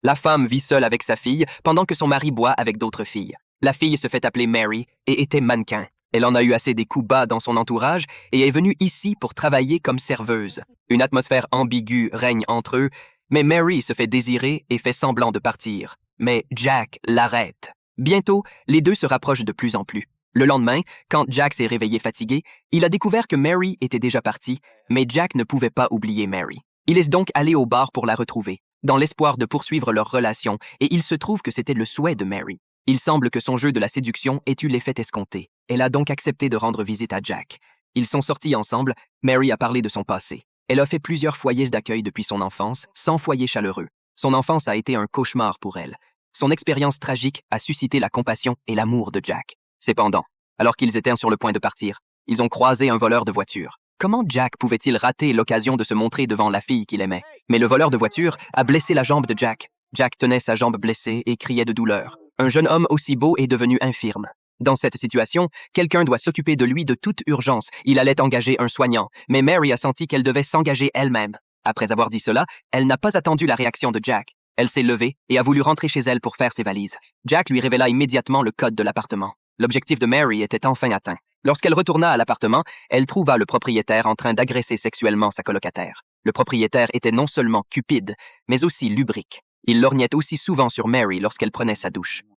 La femme vit seule avec sa fille pendant que son mari boit avec d'autres filles. La fille se fait appeler Mary et était mannequin. Elle en a eu assez des coups bas dans son entourage et est venue ici pour travailler comme serveuse. Une atmosphère ambiguë règne entre eux, mais Mary se fait désirer et fait semblant de partir. Mais Jack l'arrête. Bientôt, les deux se rapprochent de plus en plus. Le lendemain, quand Jack s'est réveillé fatigué, il a découvert que Mary était déjà partie, mais Jack ne pouvait pas oublier Mary. Il est donc allé au bar pour la retrouver, dans l'espoir de poursuivre leur relation, et il se trouve que c'était le souhait de Mary. Il semble que son jeu de la séduction ait eu l'effet escompté. Elle a donc accepté de rendre visite à Jack. Ils sont sortis ensemble, Mary a parlé de son passé. Elle a fait plusieurs foyers d'accueil depuis son enfance, sans foyer chaleureux. Son enfance a été un cauchemar pour elle. Son expérience tragique a suscité la compassion et l'amour de Jack. Cependant, alors qu'ils étaient sur le point de partir, ils ont croisé un voleur de voiture. Comment Jack pouvait-il rater l'occasion de se montrer devant la fille qu'il aimait? Mais le voleur de voiture a blessé la jambe de Jack. Jack tenait sa jambe blessée et criait de douleur. Un jeune homme aussi beau est devenu infirme. Dans cette situation, quelqu'un doit s'occuper de lui de toute urgence. Il allait engager un soignant, mais Mary a senti qu'elle devait s'engager elle-même. Après avoir dit cela, elle n'a pas attendu la réaction de Jack. Elle s'est levée et a voulu rentrer chez elle pour faire ses valises. Jack lui révéla immédiatement le code de l'appartement. L'objectif de Mary était enfin atteint. Lorsqu'elle retourna à l'appartement, elle trouva le propriétaire en train d'agresser sexuellement sa colocataire. Le propriétaire était non seulement cupide, mais aussi lubrique. Il lorgnait aussi souvent sur Mary lorsqu'elle prenait sa douche.